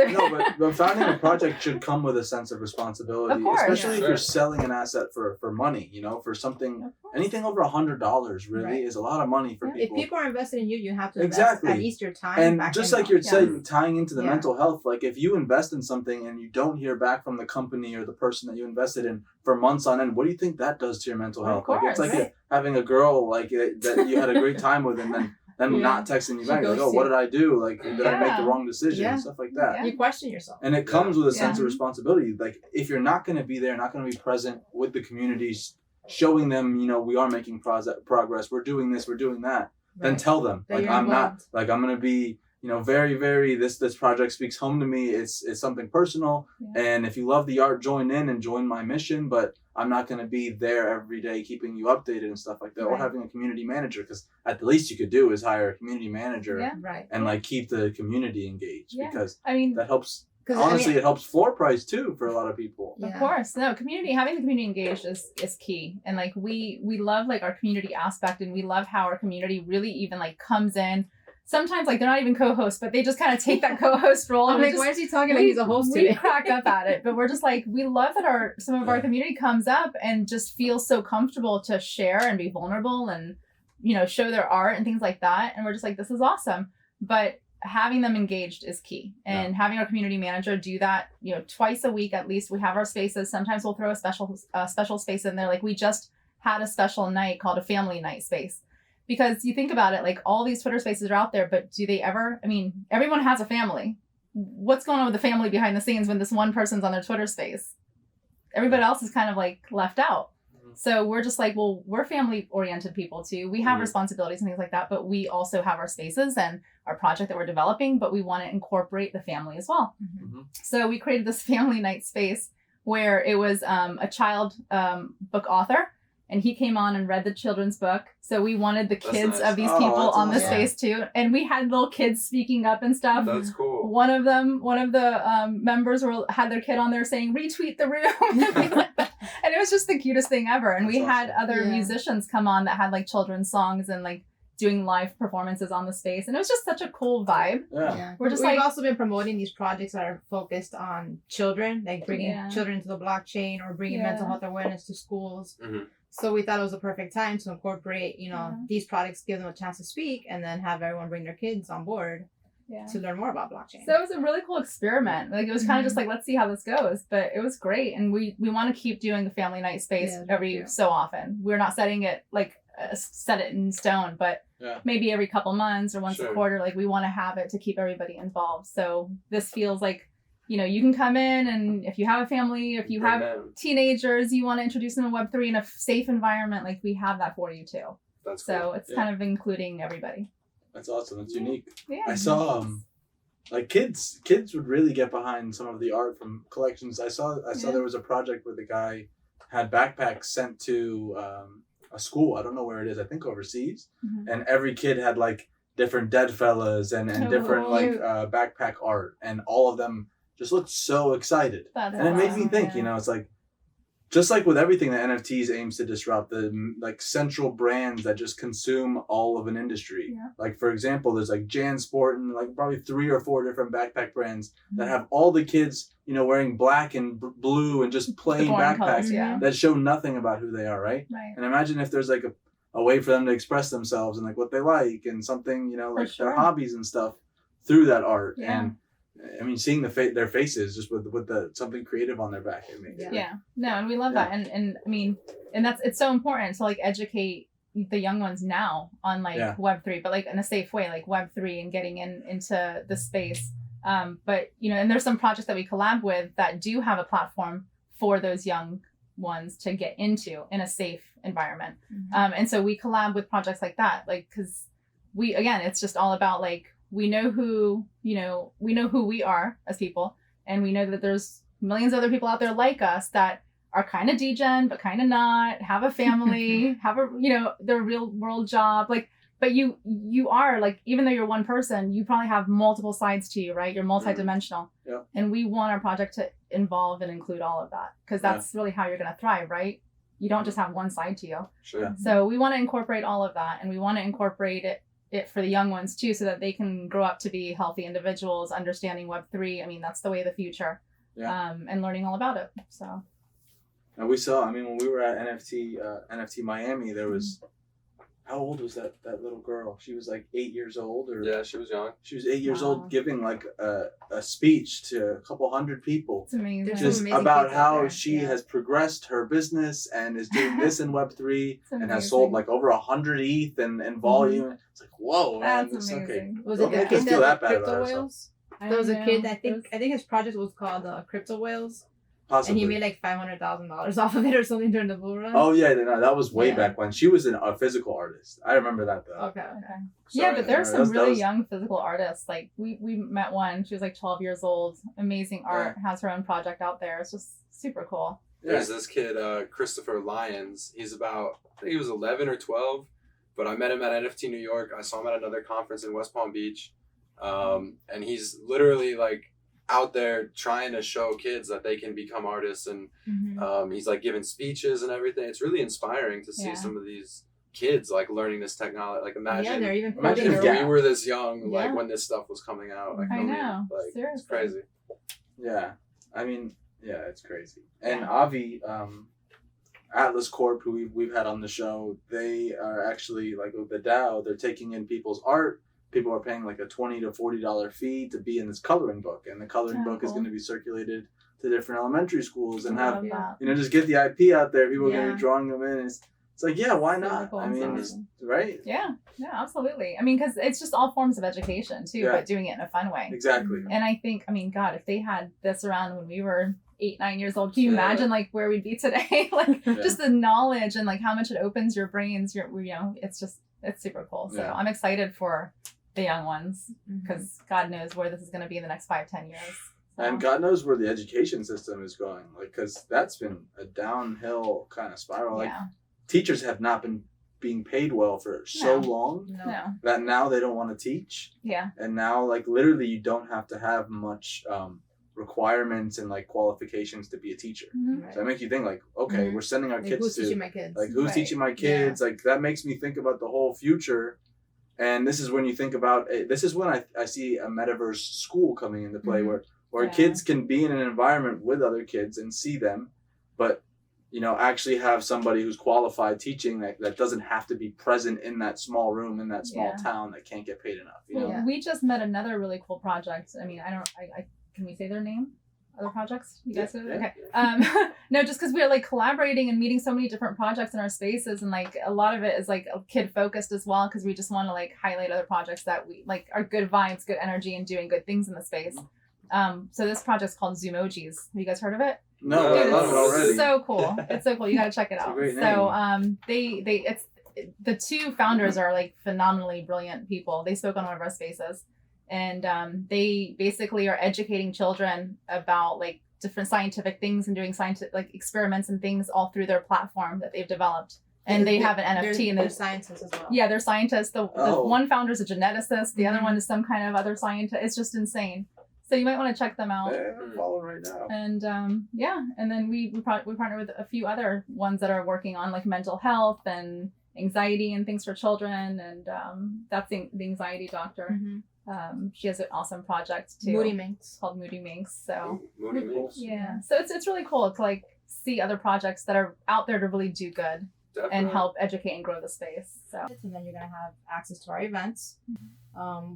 But founding a project should come with a sense of responsibility, Of course. especially if Sure. you're selling an asset for money. For something, anything over $100 really is a lot of money for Yeah. If people. people are invested in you, you have to Exactly. invest at least your time. And back just in like them. you're saying, tying into the Yeah. mental health, like if you invest in something and you don't hear back from the company or the person that you invested in for months on end, what do you think that does to your mental Of health? course, Like it's like right. having a girl like that you had a great time with, and then them not texting you She back, like, ghosts oh, what you. did I do? Like, did I make the Yeah. wrong decision? Yeah. Stuff like that. Yeah. You question yourself. And it comes with a sense Yeah. of responsibility. Like if you're not going to be there, not going to be present with the communities, showing them, we are making progress. We're doing this. We're doing that. Then Right. tell them, That like you're I'm not, involved. like I'm going to be, very, very. This project speaks home to me. It's something personal. Yeah. And if you love the art, join in and join my mission. But I'm not going to be there every day keeping you updated and stuff like that. Or Right. having a community manager, because at the least you could do is hire a community manager Yeah. Right. and like keep the community engaged, Yeah. because I mean, that helps. 'Cause, Honestly, it helps floor price too for a lot of people. of course, no, having the community engaged is key. And like we love like our community aspect, and we love how our community really even like comes in. Sometimes like they're not even co-hosts, but they just kind of take that co-host role. I'm and we like, just- why is he talking like he's a host we today? crack up at it, but we're just like, we love that some of our community comes up and just feels so comfortable to share and be vulnerable and show their art and things like that. And we're just like, this is awesome. But having them engaged is key, and having our community manager do that twice a week at least. We have our spaces. Sometimes we'll throw a special space in there. Like we just had a special night called a family night space. Because you think about it, like all these Twitter spaces are out there, but do they ever, everyone has a family. What's going on with the family behind the scenes when this one person's on their Twitter space? Everybody else is kind of like left out. So we're just like, well, we're family oriented people too. We have responsibilities and things like that, but we also have our spaces and our project that we're developing, but we want to incorporate the family as well. Mm-hmm. So we created this family night space where it was a child book author. And he came on and read the children's book. So we wanted the That's kids nice. of these Oh, people that's on the awesome. space too. And we had little kids speaking up and stuff. That's cool. One of the members had their kid on there saying, retweet the room. And things like that. And it was just the cutest thing ever. And we That's had awesome. other musicians come on that had like children's songs and like doing live performances on the space. And it was just such a cool vibe. Yeah. We're just We've like- also been promoting these projects that are focused on children, like bringing Yeah. children into the blockchain or bringing Yeah. mental health awareness to schools. Mhm. So we thought it was a perfect time to incorporate, Yeah. these products, give them a chance to speak, and then have everyone bring their kids on board Yeah. to learn more about blockchain. So it was a really cool experiment. Like it was kind of just like, let's see how this goes. But it was great. And we want to keep doing the family night space Yeah, every yeah. so often. We're not setting it like set it in stone, but maybe every couple months or once a Sure. quarter, like we want to have it to keep everybody involved. So this feels like you can come in, and if you have a family, if you have teenagers, you want to introduce them to Web3 in a safe environment, like we have that for you too. That's so cool. it's kind of including everybody. That's awesome. That's unique. Yeah. I saw like kids would really get behind some of the art from collections. I saw there was a project where the guy had backpacks sent to a school. I don't know where it is. I think overseas. And every kid had like different dead fellas and different like backpack art, and all of them just looked so excited. And it made me think, it's like, just like with everything that NFTs aims to disrupt, the like central brands that just consume all of an industry. Yeah. Like for example, there's like JanSport and like probably 3 or 4 different backpack brands that have all the kids, wearing black and blue and just plain backpacks colors, that show nothing about who they are, right? And imagine if there's like a way for them to express themselves and like what they like and something, like their hobbies and stuff through that art. Yeah. And I mean, seeing their faces just with the something creative on their back, it makes no, and we love that, and I mean, and it's so important to like educate the young ones now on like Web3, but like in a safe way, like Web3 and getting into the space. But and there's some projects that we collab with that do have a platform for those young ones to get into in a safe environment. And so we collab with projects like that, like because it's just all about like. We know who we are as people, and we know that there's millions of other people out there like us that are kind of degen, but kind of not, have a family, have a, their real world job. Like, but you are like, even though you're one person, you probably have multiple sides to you, right? You're multidimensional. Yeah. And we want our project to involve and include all of that, because that's really how you're going to thrive, right? You don't just have one side to you. Sure. So we want to incorporate all of that, and we want to incorporate it for the young ones too, so that they can grow up to be healthy individuals, understanding Web3. I mean, that's the way of the future. And learning all about it. So. And we saw. I mean, when we were at NFT Miami, there was. How old was that little girl? She was like 8 years old, or yeah, she was young. She was 8 years old, giving like a speech to a couple hundred people. It's amazing. Just about how she has progressed her business and is doing this in Web3 and has sold like over 100 ETH and volume. It's like, whoa, man! That's amazing. Was it the kid that Crypto Whales? There was a kid. I think his project was called Crypto Whales. Possibly. And he made like $500,000 off of it or something during the bull run. Oh yeah, no, that was way back when she was a physical artist. I remember that though. Okay. So, but there's some really young physical artists. Like we met one. She was like 12 years old. Amazing art. Has her own project out there. It's just super cool. There's this kid, Christopher Lyons. He's about, I think he was 11 or 12, but I met him at NFT New York. I saw him at another conference in West Palm Beach, and he's literally like out there trying to show kids that they can become artists, and he's like giving speeches and everything. It's really inspiring to see some of these kids like learning this technology. Like imagine if we were this young, like when this stuff was coming out. I know. Like, seriously. it's crazy. Yeah, I mean, it's crazy. And Avi, Atlas Corp, who we've had on the show, they are actually like with the DAO. They're taking in people's art. People are paying like a $20 to $40 fee to be in this coloring book, and the coloring book is going to be circulated to different elementary schools and have just get the IP out there. People are going to be drawing them in. It's like, why not? Cool. I mean, right? Yeah, absolutely. I mean, because it's just all forms of education too, but doing it in a fun way. Exactly. And I think, I mean, God, if they had this around when we were 8-9 years old, can you imagine like where we'd be today? Like just the knowledge and like how much it opens your brains. It's super cool. So I'm excited for the young ones, because God knows where this is going to be in the next 5-10 years. So. And God knows where the education system is going, like, because that's been a downhill kind of spiral. Like teachers have not been being paid well for so long that now they don't want to teach. And now like literally you don't have to have much requirements and like qualifications to be a teacher. So it makes you think like, okay, we're sending our kids who's to teaching my kids? Like who's teaching my kids? Like that makes me think about the whole future. And this is when you think about this is when I see a metaverse school coming into play where kids can be in an environment with other kids and see them, but actually have somebody who's qualified teaching that doesn't have to be present in that small room in that small town that can't get paid enough. We just met another really cool project. I mean, I can we say their name? Other projects? You guys know? Okay. No, just because we're like collaborating and meeting so many different projects in our spaces, and like a lot of it is like kid focused as well, because we just want to like highlight other projects that we like are good vibes, good energy, and doing good things in the space. So this project's called Zoomojis. Have you guys heard of it? No, Dude, I love it's it already. so cool. It's so cool. You got to check it It's a out. great So it's the two founders are like phenomenally brilliant people. They spoke on one of our spaces, and they basically are educating children about like different scientific things and doing scientific like experiments and things all through their platform that they've developed. And they have an NFT, and they're they're scientists as well. yeah, they're scientists. The Oh. one founder is a geneticist. The other Mhm. one is some kind of other scientist. It's just insane. So you might want to check them out. Yeah, follow right now. And and then we partner with a few other ones that are working on like mental health and anxiety and things for children. And that's the anxiety doctor. Mhm. She has an awesome project too. Moody Minx. It's called Moody Minx. So Moody Minx. yeah, so it's really cool to like see other projects that are out there to really do good Definitely. and help educate and grow the space. So And then you're gonna have access to our events.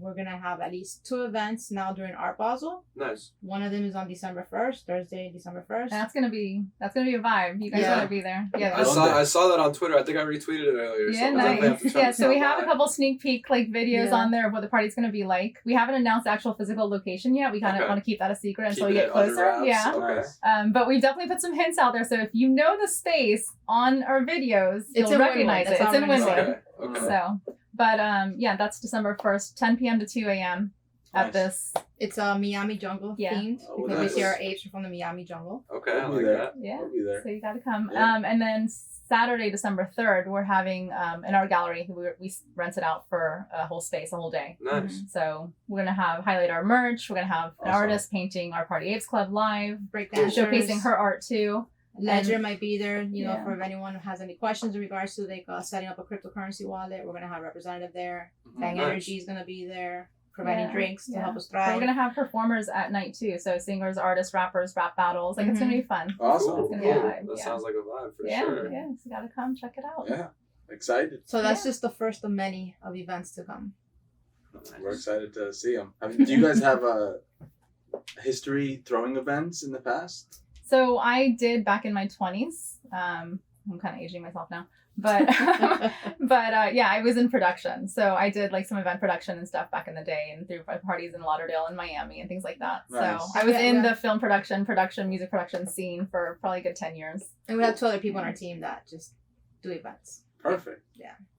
We're gonna have at least 2 events now during Art Basel. Nice. One of them is on December 1st, Thursday, December 1st. that's gonna be a vibe. You guys Yeah. gotta be there. Yeah. I saw that on Twitter. I think I retweeted it earlier. Yeah, so I'll definitely have to nice. check Yeah, this so we out have a live. couple sneak peek like videos Yeah. on there of what the party's going to be like. We haven't announced the actual physical location yet. We kind of Okay. want to keep that a secret until we Keeping get it under closer. wraps. Yeah. Okay. Nice. But we've definitely put some hints out there. So if you know the space on our videos, It's you'll in recognize Wynwood. it. That's It's how in I'm gonna Wynwood. say Okay. Okay. So, but yeah, that's December 1st, 10 p.m. to 2 a.m. at Nice. this. It's a Miami jungle Yeah. themed Oh, because nice. we see our apes are from the Miami jungle. Okay. I We'll be like there. that. Yeah. We'll be there. So you got to come. Yeah. And then Saturday, December 3rd, we're having in our gallery, we rented out for a whole space, a whole day. Nice. So we're gonna highlight our merch. We're gonna have an Awesome. artist painting our Party Apes Club live, Breakdancers. showcasing her art too. Ledger might be there, you know, Yeah. for if anyone has any questions in regards to like setting up a cryptocurrency wallet. We're gonna have a representative there. Bang Nice. Energy is gonna be there, providing Yeah, drinks to yeah. help us And we're thrive. gonna have performers at night too. So singers, artists, rappers, rap battles. Like it's gonna be fun. Awesome. Cool. It's gonna Cool. be a vibe, That yeah. sounds like a vibe for Yeah, sure. yeah. So you gotta come check it out. Yeah. Excited. So that's Yeah. just the first of many of events to come. We're excited to see them. Do you guys have a history throwing events in the past? So I did back in my 20s. I'm kind of aging myself now, but yeah, I was in production. So I did like some event production and stuff back in the day, and threw parties in Lauderdale and Miami and things like that. Nice. So I was Yeah, in yeah. the film production, music production scene for probably a good 10 years. And we have 2 other people on our team that just do events. Perfect.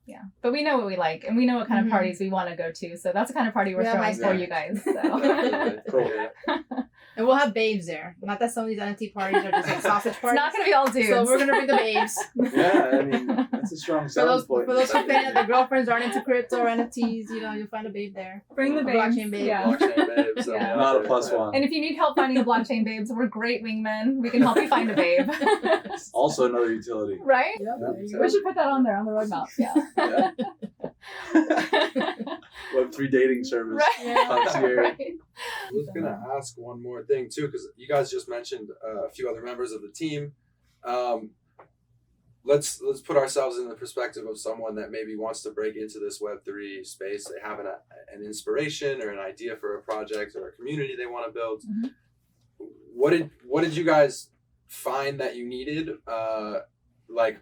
Yeah, but we know what we like, and we know what kind of Mhm. parties we want to go to. So that's the kind of party we're Yeah, throwing nice. for Yeah. you guys. Definitely. So. Cool. Yeah. And we'll have babes there. Not that some of these NFT parties are just like sausage It's parties. not gonna be all dudes. So we're gonna bring the babes. Yeah, I mean, that's a strong For selling those point. complaining that their girlfriends aren't into crypto or NFTs, you know, you'll find a babe there. Bring the A babes. blockchain babe. Yeah. Blockchain babes. so Yeah. Not a plus one. And if you need help finding a blockchain babes, we're great wingmen. We can help you find a babe. Also another utility. right? Yep, Yeah. there you We go. should put that on there on the roadmap. Yeah. Yeah. Web3 dating service. Right. Concierge. Right. I was gonna ask one more thing too, because you guys just mentioned a few other members of the team. Let's put ourselves in the perspective of someone that maybe wants to break into this Web3 space. They have an inspiration or an idea for a project or a community they want to build. Mhm. What did you guys find that you needed, like,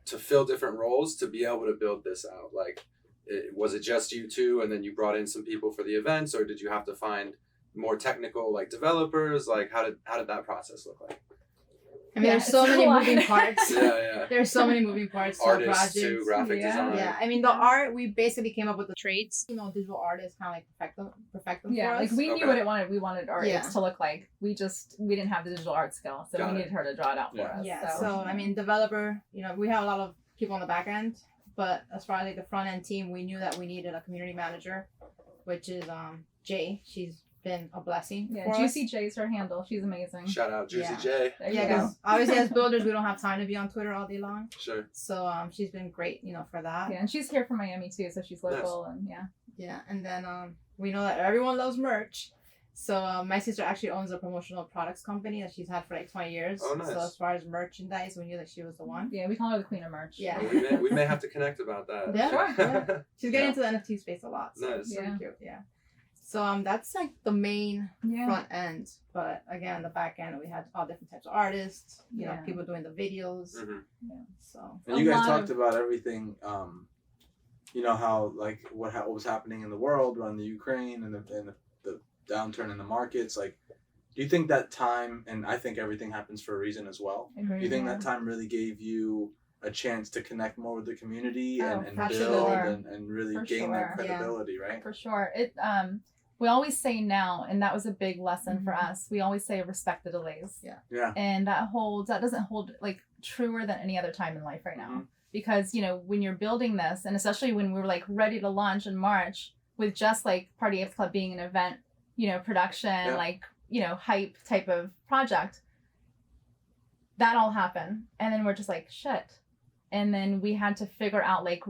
to fill different roles to be able to build this out? Like, was it just you two, and then you brought in some people for the events, or did you have to find more technical like developers? Like, how did that process look like? I mean, Yeah, there's so it's a many lot. moving parts. Yeah. There's so many moving parts to a Artists project. to graphic Yeah. design. Yeah, I mean, the art, we basically came up with the traits. You know, digital artists kind of like perfect them Yeah, for like us. we knew Okay. what we wanted our Yeah. apes to look like. We didn't have the digital art skill, so Got we it. needed her to draw it out for Yeah. us. Yeah, So, so I mean, developer, you know, we have a lot of people on the back end, but as far as like the front end team, we knew that we needed a community manager, which is Jay. She's been a blessing. yeah, for Juicy us. J's her handle. She's amazing. Shout out Juicy Yeah. J. There you Yeah, go. because obviously as builders, we don't have time to be on Twitter all day long. Sure. So she's been great, you know, for that. Yeah, and she's here from Miami too, so she's local and yeah. Yeah, and then we know that everyone loves merch. So my sister actually owns a promotional products company that she's had for like 20 years. Oh, nice. So as far as merchandise, we knew that she was the one. Yeah, we call her the queen of merch. Yeah. We may have to connect about that. Yeah, Sure, yeah. She's getting Yeah. into the NFT space a lot. So Nice. it's pretty Yeah. cute. Yeah. So that's like the main Yeah. front end. But again, the back end, we had all different types of artists, you know, Yeah. people doing the videos. Mhm. So And you A guys lot talked about everything, you know, how like what was happening in the world around the Ukraine and the downturn in the markets, like, do you think that time, and I think everything happens for a reason as well, do you think that time really gave you a chance to connect more with the community and build and really gain that credibility, right? For sure. It we always say now, and that was a big lesson for us. We always say respect the delays. Yeah. And that doesn't hold like truer than any other time in life right now. Because, you know, when you're building this, and especially when we were like ready to launch in March with just like Party Apes Club being an event, you know, production, like, you know, hype type of project, that all happened. And then we're just like, shit. And then we had to figure out like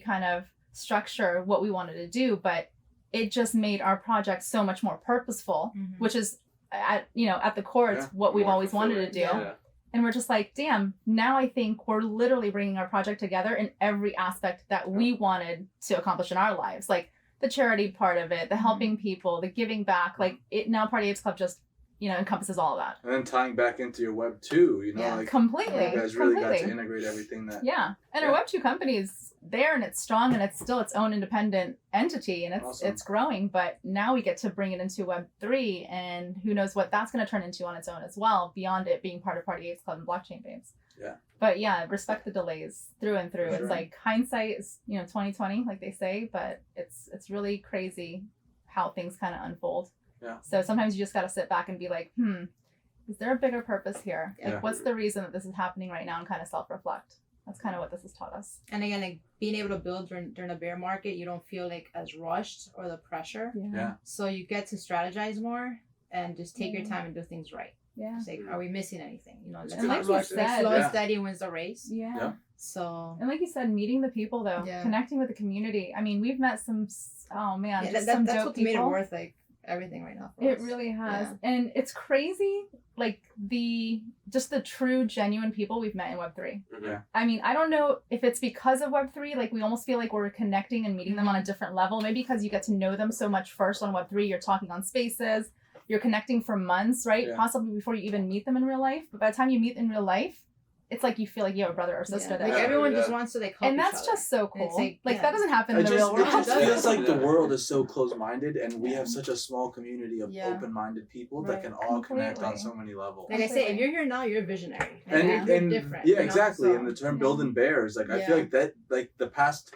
kind of structure what we wanted to do, but it just made our project so much more purposeful, which is at the core, it's what we've always wanted to do. And we're just like, damn, now I think we're literally bringing our project together in every aspect that we wanted to accomplish in our lives. Like the charity part of it, the helping people, the giving back, like it now Party Apes Club just, you know, encompasses all of that. And then tying back into your Web 2, you know, like completely. You guys really got to integrate everything that. Yeah. And our Web 2 company is there and it's strong and it's still its own independent entity and it's growing, but now we get to bring it into Web 3 and who knows what that's going to turn into on its own as well, beyond it being part of Party Apes Club and Blockchain Babes. Yeah. But yeah, respect the delays through and through. It's like hindsight is, 20/20, like they say, but it's really crazy how things kind of unfold. Yeah. So sometimes you just got to sit back and be like, is there a bigger purpose here? Like, what's the reason that this is happening right now, and kind of self-reflect. That's kind of what this has taught us. And again, like being able to build during a bear market, you don't feel like as rushed or the pressure. Yeah. So you get to strategize more and just take your time and do things right. Yeah. It's like, are we missing anything? You know, let's And like not you rush. said, Like slow and steady wins the race. Yeah. So. And like you said, meeting the people though, connecting with the community. I mean, we've met some. Oh man, just some that's dope what people. made it worth like everything right now. It really has, and it's crazy. Like the true, genuine people we've met in Web3. Yeah. I mean, I don't know if it's because of Web3. Like we almost feel like we're connecting and meeting them on a different level. Maybe because you get to know them so much first on Web3. You're talking on Spaces. You're connecting for months, right? Yeah. Possibly before you even meet them in real life. But by the time you meet in real life, it's like you feel like you have a brother or sister there. Like everyone just wants to like help and that's each other. just so cool. Like that doesn't happen in the real world. It just feels like the world is so close-minded, and we have such a small community of open-minded people that can all connect on so many levels. Like I say, if you're here now, you're a visionary. And you're different. Yeah, exactly. So, and the term building bears, like I feel like that, like the past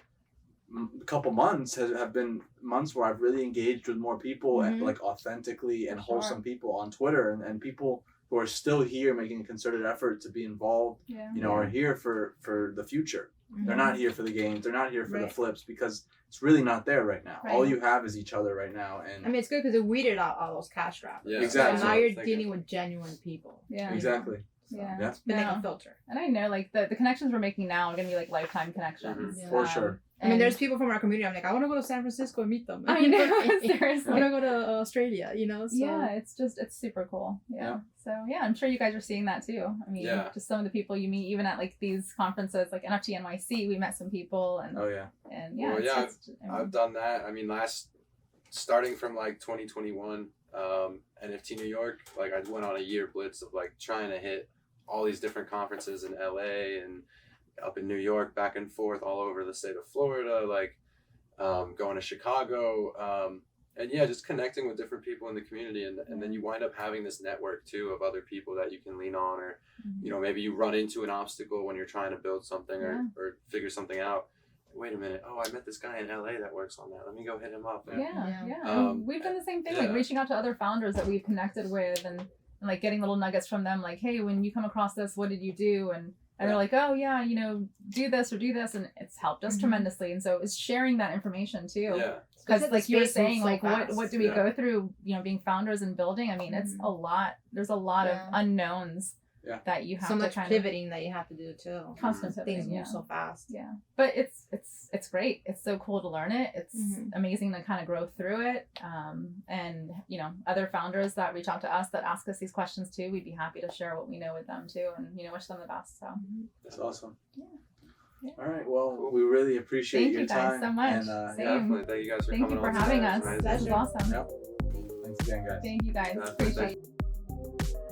couple months have been months where I've really engaged with more people and like authentically and wholesome people on Twitter and people who are still here making a concerted effort to be involved, are here for the future. They're not here for the games. They're not here for the flips because it's really not there right now. All you have is each other right now. And I mean, it's good because it weeded out all those cash grabbers. Yeah, exactly. So now you're dealing with genuine people. Yeah. Exactly. So it's been like a filter. And I know like the connections we're making now are going to be like lifetime connections. For sure. I mean, there's people from our community. I'm like, I want to go to San Francisco and meet them. I know, seriously. I want to go to Australia, So. Yeah, it's super cool. Yeah. So, yeah, I'm sure you guys are seeing that too. I mean, just some of the people you meet, even at like these conferences, like NFT NYC, we met some people. And, And yeah. Well, I've done that. I mean, starting from like 2021, NFT New York, like I went on a year blitz of like trying to hit all these different conferences in LA and up in New York, back and forth all over the state of Florida, like going to Chicago, and just connecting with different people in the community, and then you wind up having this network too of other people that you can lean on, or maybe you run into an obstacle when you're trying to build something or figure something out. Wait a minute, I met this guy in LA that works on that. Let me go hit him up. We've done the same thing, like reaching out to other founders that we've connected with and like getting little nuggets from them, like, hey, when you come across this, what did you do? And they're like, oh yeah, do this or do this, and it's helped us tremendously. And so it's sharing that information too. Yeah. Because like you were saying, like fast. what do we go through? Being founders and building. I mean, it's a lot. There's a lot of unknowns that you have so to much kind pivoting that you have to do too. Constant pivoting. Things move so fast. Yeah, but it's great. It's so cool to learn it. It's amazing to kind of grow through it. And other founders that reach out to us that ask us these questions too, we'd be happy to share what we know with them too, and wish them the best. So that's awesome. Yeah. All right. Well, we really appreciate your time. Thank you guys so much. And, definitely. Thank you guys for coming on. Thank you for having us. Tonight. That was awesome. Yep. Thanks again, guys. Thank you guys. Appreciate it.